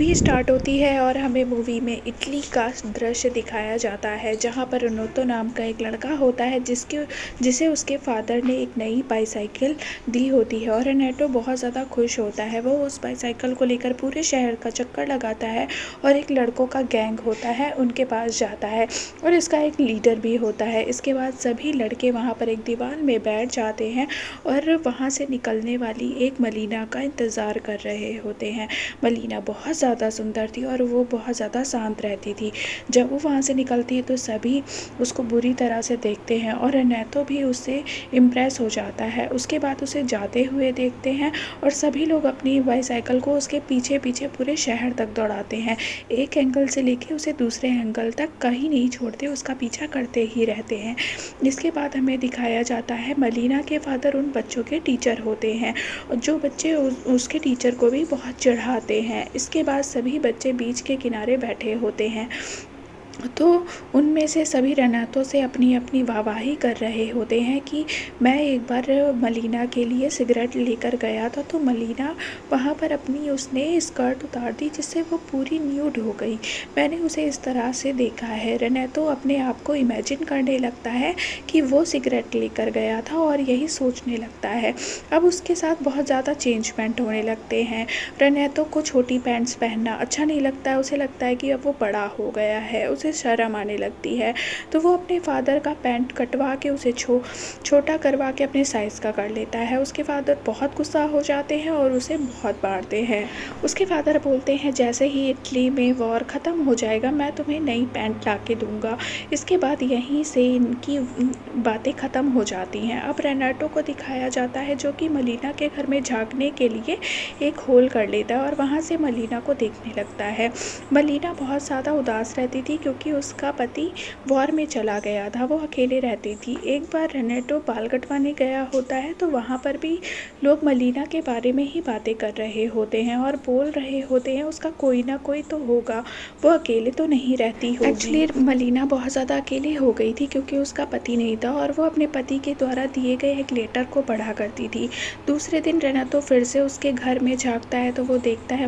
Movie start होती है और हमें मूवी में इटली का दृश्य दिखाया जाता है, जहाँ पर रेनेटो नाम का एक लड़का होता है जिसे उसके फादर ने एक नई बाईसाइकिल दी होती है। और रेनेटो बहुत ज़्यादा खुश होता है। वो उस बाईसाइकिल को लेकर पूरे शहर का चक्कर लगाता है और एक लड़कों का गैंग होता है उनके पास जाता है और इसका एक लीडर भी होता है। इसके बाद सभी लड़के वहाँ पर एक दीवार में बैठ जाते हैं और वहाँ से निकलने वाली एक मलीना का इंतज़ार कर रहे होते हैं। मलीना बहुत ज़्यादा सुंदर थी और वो बहुत ज़्यादा शांत रहती थी। जब वो वहाँ से निकलती है तो सभी उसको बुरी तरह से देखते हैं और रेनेटो भी उससे इम्प्रेस हो जाता है। उसके बाद उसे जाते हुए देखते हैं और सभी लोग अपनी बाईसाइकिल को उसके पीछे पीछे पूरे शहर तक दौड़ाते हैं। एक एंगल से लेके उसे दूसरे एंगल तक कहीं नहीं छोड़ते, उसका पीछा करते ही रहते हैं। इसके बाद हमें दिखाया जाता है मलीना के फादर उन बच्चों के टीचर होते हैं और जो बच्चे उसके टीचर को भी बहुत चिढ़ाते हैं। इसके बाद सभी बच्चे बीच के किनारे बैठे होते हैं तो उनमें से सभी रेनेटो से अपनी अपनी वाहवाही कर रहे होते हैं कि मैं एक बार मलीना के लिए सिगरेट लेकर गया था तो मलीना वहाँ पर अपनी उसने स्कर्ट उतार दी जिससे वो पूरी न्यूड हो गई। मैंने उसे इस तरह से देखा है। रेनेटो अपने आप को इमेजिन करने लगता है कि वो सिगरेट लेकर गया था और यही सोचने लगता है। अब उसके साथ बहुत ज़्यादा चेंजमेंट होने लगते हैं। रेनेटो को छोटी पैंट्स पहनना अच्छा नहीं लगता है। उसे लगता है कि अब वो बड़ा हो गया है, उसे शर्म आने लगती है। तो वो अपने फादर का पैंट कटवा के उसे छोटा करवा के अपने साइज़ का कर लेता है। उसके फादर बहुत गुस्सा हो जाते हैं और उसे बहुत मारते हैं। उसके फादर बोलते हैं जैसे ही इटली में वॉर ख़त्म हो जाएगा मैं तुम्हें नई पैंट ला के दूँगा। इसके बाद यहीं से इनकी बातें ख़त्म हो जाती हैं। अब रेनेटो को दिखाया जाता है जो कि मलीना के घर में झाँकने के लिए एक होल कर लेता है और वहाँ से मलीना को देखने लगता है। मलीना बहुत ज़्यादा उदास रहती थी क्योंकि उसका पति वॉर में चला गया था, वो अकेले रहती थी। एक बार रेनेटो बाल कटवाने गया होता है तो वहाँ पर भी लोग मलीना के बारे में ही बातें कर रहे होते हैं और बोल रहे होते हैं उसका कोई ना कोई तो होगा, वो अकेले तो नहीं रहती होगी। एक्चुअली मलीना बहुत ज़्यादा अकेली हो गई थी क्योंकि उसका पति नहीं था और वो अपने पति के द्वारा दिए गए एक लेटर को पढ़ा करती थी। दूसरे दिन रेनेटो फिर से उसके घर में झाँकता है तो वो देखता है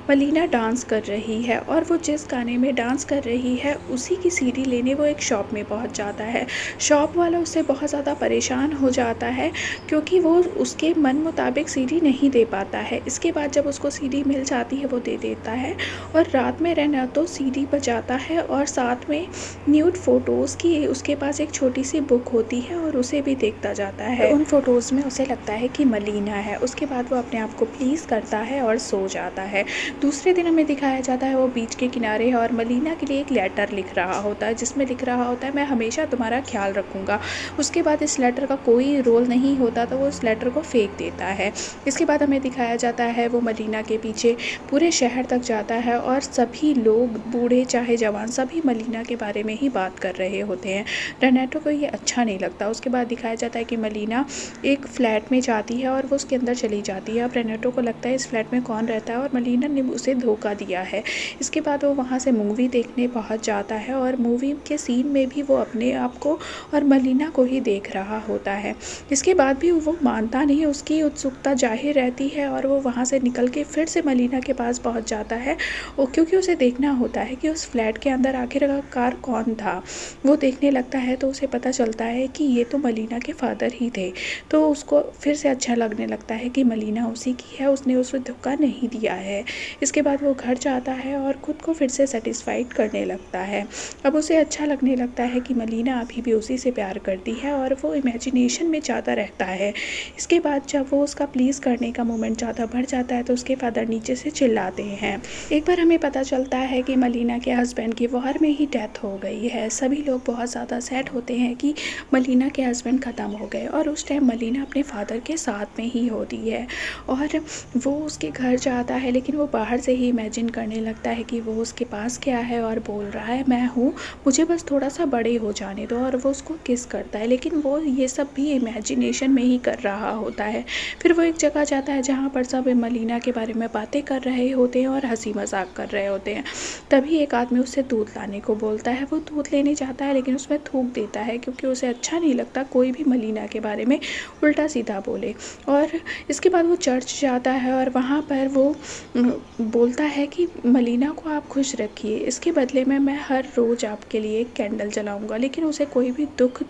मलीना डांस कर रही है और वो जिस गाने में डांस कर रही है उसी की सीडी लेने वो एक शॉप में पहुंच जाता है। शॉप वाला उससे बहुत ज़्यादा परेशान हो जाता है क्योंकि वो उसके मन मुताबिक सीडी नहीं दे पाता है। इसके बाद जब उसको सीडी मिल जाती है वो दे देता है और रात में रेनेटो सीडी बजाता है और साथ में न्यूड फ़ोटोज़ की उसके पास एक छोटी सी बुक होती है और उसे भी देखता जाता है। उन फ़ोटोज़ में उसे लगता है कि मलीना है। उसके बाद वो अपने आप को प्लीज़ करता है और सो जाता है। दूसरे दिन हमें दिखाया जाता है वो बीच के किनारे है और मलीना के लिए एक लेटर लिख रहा होता है जिसमें लिख रहा होता है मैं हमेशा तुम्हारा ख्याल रखूँगा। उसके बाद इस लेटर का कोई रोल नहीं होता तो वो उस लेटर को फेंक देता है। इसके बाद हमें दिखाया जाता है वो मलीना के पीछे पूरे शहर तक जाता है और सभी लोग बूढ़े चाहे जवान सभी मलीना के बारे में ही बात कर रहे होते हैं। रेनेटो को ये अच्छा नहीं लगता। उसके बाद दिखाया जाता है कि मलीना एक फ्लैट में जाती है और वो उसके अंदर चली जाती है। अब रेनेटो को लगता है इस फ्लैट में कौन रहता है और मलीना ने उसे धोखा दिया है। इसके बाद वो वहाँ से मूवी देखने पहुँच जाता है और मूवी के सीन में भी वो अपने आप को और मलीना को ही देख रहा होता है। इसके बाद भी वो मानता नहीं, उसकी उत्सुकता जाहिर रहती है और वो वहाँ से निकल के फिर से मलीना के पास पहुँच जाता है क्योंकि उसे देखना होता है कि उस फ्लैट के अंदर आखिरकार कौन था। वो देखने लगता है तो उसे पता चलता है कि ये तो मलीना के फादर ही थे। तो उसको फिर से अच्छा लगने लगता है कि मलीना उसी की है, उसने उसे धोखा नहीं दिया है। इसके बाद वो घर जाता है और ख़ुद को फिर से सेटिस्फाइड करने लगता है। अब उसे अच्छा लगने लगता है कि मलीना अभी भी उसी से प्यार करती है और वो इमेजिनेशन में ज़्यादा रहता है। इसके बाद जब वो उसका प्लीज़ करने का मोमेंट ज़्यादा बढ़ जाता है तो उसके फादर नीचे से चिल्लाते हैं। एक बार हमें पता चलता है कि मलीना के हस्बैंड की वॉर में ही डेथ हो गई है। सभी लोग बहुत ज़्यादा सैड होते हैं कि मलीना के हस्बैंड ख़त्म हो गए और उस टाइम मलीना अपने फादर के साथ में ही होती है और वो उसके घर जाता है लेकिन वो बाहर से ही इमेजिन करने लगता है कि वो उसके पास क्या है और बोल रहा है मैं हूँ, मुझे बस थोड़ा सा बड़े हो जाने दो, और वो उसको किस करता है, लेकिन वो ये सब भी इमेजिनेशन में ही कर रहा होता है। फिर वो एक जगह जाता है जहाँ पर सब मलीना के बारे में बातें कर रहे होते हैं और हंसी मजाक कर रहे होते हैं। तभी एक आदमी उससे दूध लाने को बोलता है। वो दूध लेने जाता है लेकिन उसमें थूक देता है, क्योंकि उसे अच्छा नहीं लगता कोई भी मलीना के बारे में उल्टा सीधा बोले। और इसके बाद वो चर्च जाता है और वहाँ पर वो बोलता है कि मलीना को आप खुश रखिए, इसके बदले में मैं हर रोज़ आपके लिए एक कैंडल जलाऊंगा, लेकिन उसे कोई भी दुख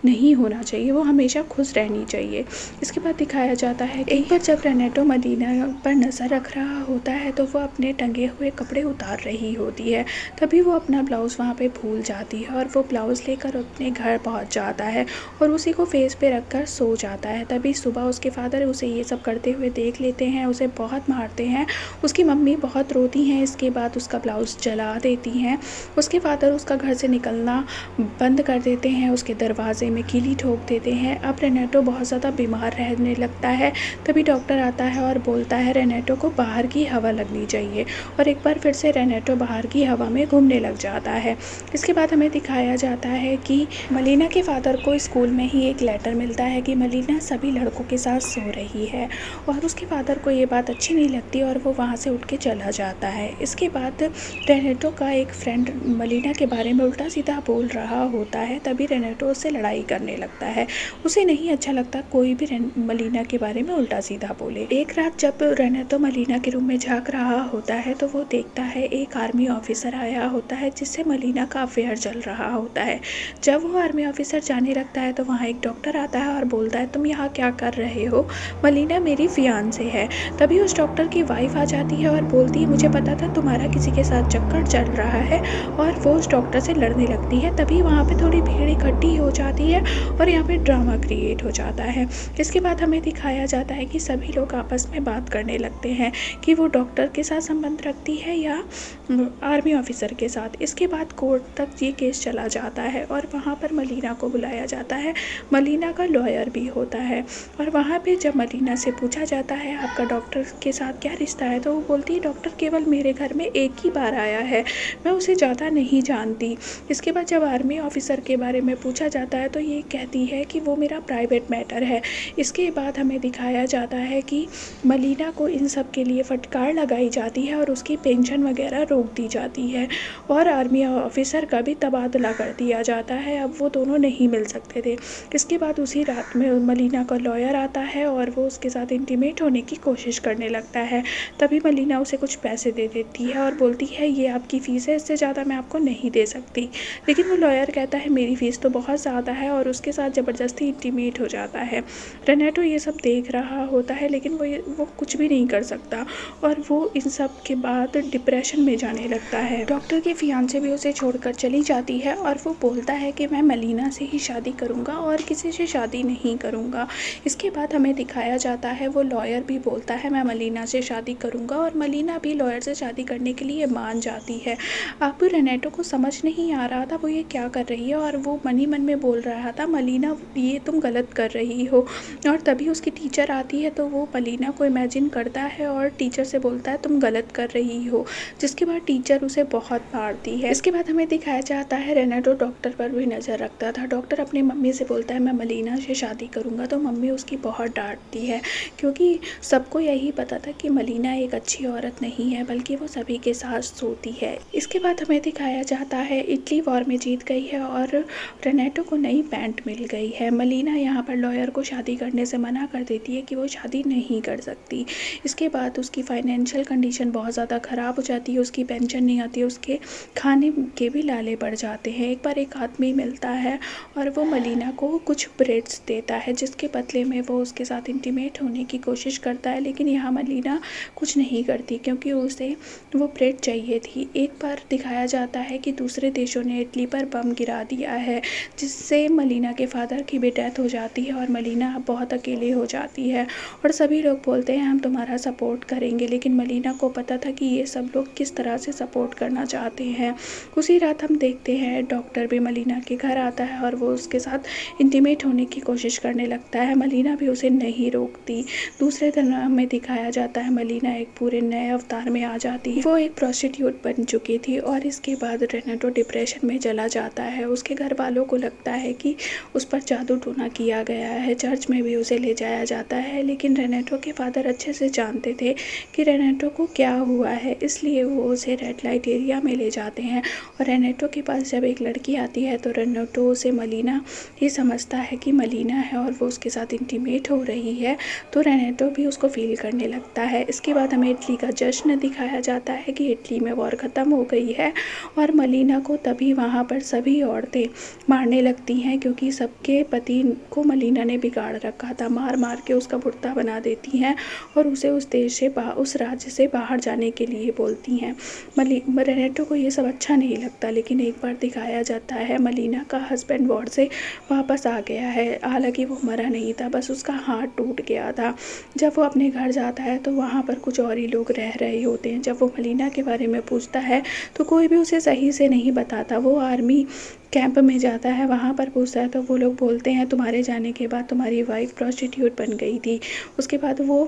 नहीं होना चाहिए, वो हमेशा खुश रहनी चाहिए। इसके बाद दिखाया जाता है एक बार जब रेनेटो मलीना पर नज़र रख रहा होता है तो वो अपने टंगे हुए कपड़े उतार रही होती है। तभी वो अपना ब्लाउज़ वहाँ पे भूल जाती है और वो ब्लाउज़ लेकर अपने घर पहुँच जाता है और उसी को फेस पे रखकर सो जाता है। तभी सुबह उसके फादर उसे ये सब करते हुए देख लेते हैं, उसे बहुत मारते हैं। उसकी मम्मी बहुत रोती हैं। इसके बाद उसका ब्लाउज़ जला देती हैं। उसके फादर उसका घर से निकलना बंद कर देते हैं, उसके दरवाजे में कीली ठोक देते हैं। अब रेनेटो बहुत ज़्यादा बीमार रहने लगता है। तभी डॉक्टर आता है और बोलता है रेनेटो को बाहर की हवा लगनी चाहिए, और एक बार फिर से रेनेटो बाहर की हवा में घूमने लग जाता है। इसके बाद हमें दिखाया जाता है कि मलीना के फादर को स्कूल में ही एक लेटर मिलता है कि मलीना सभी लड़कों के साथ सो रही है, और उसके फादर को ये बात अच्छी नहीं लगती और वो वहाँ से उठ के चला जाता है। इसके बाद रेनेटो का एक फ्रेंड मलीना के बारे में उल्टा सीधा बोल रहा होता है। तभी रेनेटो उससे लड़ाई करने लगता है। उसे नहीं अच्छा लगता कोई भी मलीना के बारे में उल्टा सीधा बोले। एक रात जब रेनेटो मलीना के रूम में झाँक रहा होता है तो वो देखता है एक आर्मी ऑफिसर आया होता है जिससे मलीना का अफेयर चल रहा होता है। जब वो आर्मी ऑफिसर जाने लगता है तो वहाँ एक डॉक्टर आता है और बोलता है तुम यहाँ क्या कर रहे हो, मलीना मेरी फियांसे है। तभी उस डॉक्टर की वाइफ आ जाती है और बोलती है मुझे पता था तुम्हारा किसी के साथ चक्कर चल रहा है, और वो उस डॉक्टर से लड़ने लगती है। तभी वहाँ पे थोड़ी भीड़ इकट्ठी हो जाती है और यहाँ पे ड्रामा क्रिएट हो जाता है। इसके बाद हमें दिखाया जाता है कि सभी लोग आपस में बात करने लगते हैं कि वो डॉक्टर के साथ संबंध रखती है या आर्मी ऑफिसर के साथ। इसके बाद कोर्ट तक ये केस चला जाता है और वहाँ पर मलीना को बुलाया जाता है। मलीना का लॉयर भी होता है, और वहाँ पे जब मलीना से पूछा जाता है आपका डॉक्टर के साथ क्या रिश्ता है, तो वो बोलती है डॉक्टर केवल मेरे घर में एक ही बार आया है, मैं उसे ज़्यादा नहीं जानती। इसके बाद जब आर्मी ऑफिसर के बारे में पूछा जाता है तो ये कहती है कि वो मेरा प्राइवेट मैटर है। इसके बाद हमें दिखाया जाता है कि मलीना को इन सब के लिए फटकार लगाई जाती है और उसकी पेंशन वगैरह रोक दी जाती है, और आर्मी ऑफिसर का भी तबादला कर दिया जाता है। अब वो दोनों नहीं मिल सकते थे। इसके बाद उसी रात में मलीना का लॉयर आता है और वो उसके साथ इंटीमेट होने की कोशिश करने लगता है। तभी मलीना उसे कुछ पैसे दे देती है और बोलती है ये आपकी फ़ीस है, इससे ज़्यादा मैं आपको नहीं दे सकती। लेकिन वो लॉयर कहता है मेरी फ़ीस तो बहुत ज़्यादा है, और उसके साथ ज़बरदस्ती इंटीमेट हो जाता है। रेनेटो ये सब देख रहा होता है लेकिन वो कुछ भी नहीं कर सकता, और वो इन सब के बाद डिप्रेशन में जाने लगता है। डॉक्टर की फियांसे भी उसे छोड़कर चली जाती है और वो बोलता है कि मैं मलीना से ही शादी करूँगा और किसी से शादी नहीं करूँगा। इसके बाद हमें दिखाया जाता है वो लॉयर भी बोलता है मैं मलीना से शादी करूँगा, और मलीना भी लॉयर से शादी करने के लिए मान जाती है। अब रेनेटो को समझ नहीं आ रहा था वो ये क्या कर रही है, और वो मन ही मन में बोल रहा था मलीना ये तुम गलत कर रही हो। और तभी उसकी टीचर आती है तो वो मलीना को इमेजिन करता है और टीचर से बोलता है तुम गलत कर रही हो, जिसके बाद टीचर उसे बहुत मारती है। इसके बाद हमें दिखाया जाता है रेनेटो डॉक्टर पर भी नज़र रखता था। डॉक्टर अपनी मम्मी से बोलता है मैं मलीना से शादी करूँगा, तो मम्मी उसकी बहुत डांटती है क्योंकि सबको यही पता था कि मलीना एक अच्छी औरत नहीं है बल्कि वो सभी के साथ सोती है। इसके बाद हमें दिखाया जाता है इटली वॉर में जीत गई है और रेनेटो को नई पैंट मिल गई है। मलीना यहाँ पर लॉयर को शादी करने से मना कर देती है कि वो शादी नहीं कर सकती। इसके बाद उसकी फाइनेंशियल कंडीशन बहुत ज़्यादा ख़राब हो जाती है, उसकी पेंशन नहीं आती है, उसके खाने के भी लाले पड़ जाते हैं। एक बार एक आदमी मिलता है और वो मलीना को कुछ ब्रेड्स देता है जिसके बदले में वो उसके साथ इंटीमेट होने की कोशिश करता है, लेकिन यहाँ मलीना कुछ नहीं करती क्योंकि उसे वो ब्रेड चाहिए थी। एक बार दिखाया जाता है कि दूसरे देशों ने इटली पर बम गिरा दिया है जिससे मलीना के फादर की भी डेथ हो जाती है और मलीना बहुत अकेले हो जाती है, और सभी लोग बोलते हैं हम तुम्हारा सपोर्ट करेंगे, लेकिन मलीना को पता था कि ये सब लोग किस तरह से सपोर्ट करना चाहते हैं। उसी रात हम देखते हैं डॉक्टर भी मलीना के घर आता है और वो उसके साथ इंटीमेट होने की कोशिश करने लगता है। मलीना भी उसे नहीं रोकती। दूसरे दिन हमें दिखाया जाता है मलीना एक पूरे नए अवतार में आ जाती है। वो एक प्रोस्टिट्यूट बन चुकी थी और और इसके बाद रेनेटो डिप्रेशन में चला जाता है। उसके घर वालों को लगता है कि उस पर जादू टोना किया गया है। चर्च में भी उसे ले जाया जाता है, लेकिन रेनेटो के फादर अच्छे से जानते थे कि रेनेटो को क्या हुआ है, इसलिए वो उसे रेड लाइट एरिया में ले जाते हैं। और रेनेटो के पास जब एक लड़की आती है तो रेनेटो उसे मलीना ही समझता है कि मलीना है और वो उसके साथ इंटीमेट हो रही है, तो रेनेटो भी उसको फील करने लगता है। इसके बाद हमें इटली का जश्न दिखाया जाता है कि इटली में वॉर ख़त्म हो गई है और मलीना को तभी वहाँ पर सभी औरतें मारने लगती हैं, क्योंकि सबके पति को मलीना ने बिगाड़ रखा था। मार मार के उसका भुट्टा बना देती हैं और उसे उस देश से उस राज्य से बाहर जाने के लिए बोलती हैं। रेनेटो को ये सब अच्छा नहीं लगता, लेकिन एक बार दिखाया जाता है मलीना का हस्बैंड वॉर से वापस आ गया है। हालांकि वो मरा नहीं था, बस उसका हाथ टूट गया था। जब वो अपने घर जाता है तो वहाँ पर कुछ और ही लोग रह रहे होते हैं। जब वो मलीना के बारे में पूछता है तो कोई भी उसे सही से नहीं बताता। वो आर्मी कैंप में जाता है, वहाँ पर पूछता है तो वो लोग बोलते हैं तुम्हारे जाने के बाद तुम्हारी वाइफ प्रोस्टिट्यूट बन गई थी। उसके बाद वो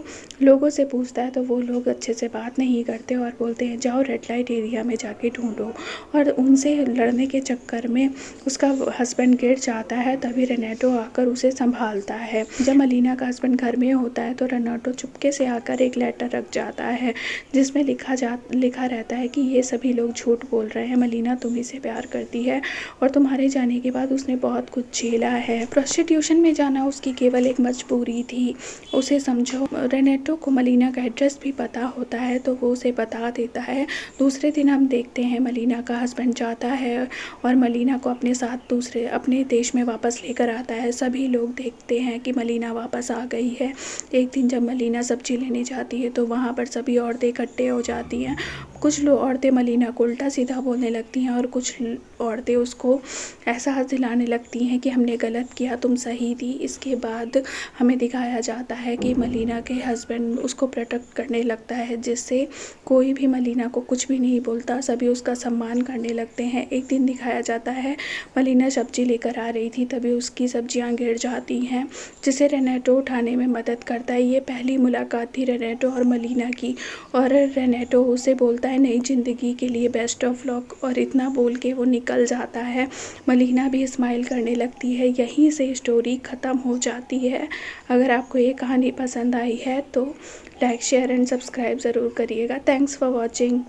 लोगों से पूछता है तो वो लोग अच्छे से बात नहीं करते और बोलते हैं जाओ रेड लाइट एरिया में जाके ढूंढो। और उनसे लड़ने के चक्कर में उसका हस्बैंड गिर जाता है, तभी रेनेटो आकर उसे संभालता है। जब मलीना का हस्बैंड घर में होता है तो रेनेटो चुपके से आकर एक लेटर रख जाता है, जिसमें लिखा रहता है कि ये सभी लोग झूठ बोल रहे हैं, मलीना तुम्ही से प्यार करती है और तुम्हारे जाने के बाद उसने बहुत कुछ झेला है। प्रोस्टिट्यूशन में जाना उसकी केवल एक मजबूरी थी, उसे समझो। रेनेटो को मलीना का एड्रेस भी पता होता है तो वो उसे बता देता है। दूसरे दिन हम देखते हैं मलीना का हस्बैंड जाता है और मलीना को अपने साथ अपने देश में वापस लेकर आता है। सभी लोग देखते हैं कि मलीना वापस आ गई है। एक दिन जब मलीना सब्जी लेने जाती है तो वहाँ पर सभी औरतें इकट्ठे हो जाती हैं। कुछ औरतें मलीना को उल्टा सीधा बोलने लगती हैं और कुछ औरतें उसको एहसास दिलाने लगती हैं कि हमने गलत किया, तुम सही थी। इसके बाद हमें दिखाया जाता है कि मलीना के हस्बैंड उसको प्रोटेक्ट करने लगता है, जिससे कोई भी मलीना को कुछ भी नहीं बोलता, सभी उसका सम्मान करने लगते हैं। एक दिन दिखाया जाता है मलीना सब्जी लेकर आ रही थी, तभी उसकी सब्जियां गिर जाती हैं, जिसे रेनेटो उठाने में मदद करता है। ये पहली मुलाकात थी रेनेटो और मलीना की, और रेनेटो उसे बोलता है नई ज़िंदगी के लिए बेस्ट ऑफ लक, और इतना बोल के वो निकल जाता है। मलीना भी स्माइल करने लगती है। यहीं से स्टोरी ख़त्म हो जाती है। अगर आपको ये कहानी पसंद आई है तो लाइक शेयर एंड सब्सक्राइब ज़रूर करिएगा। Thanks for watching.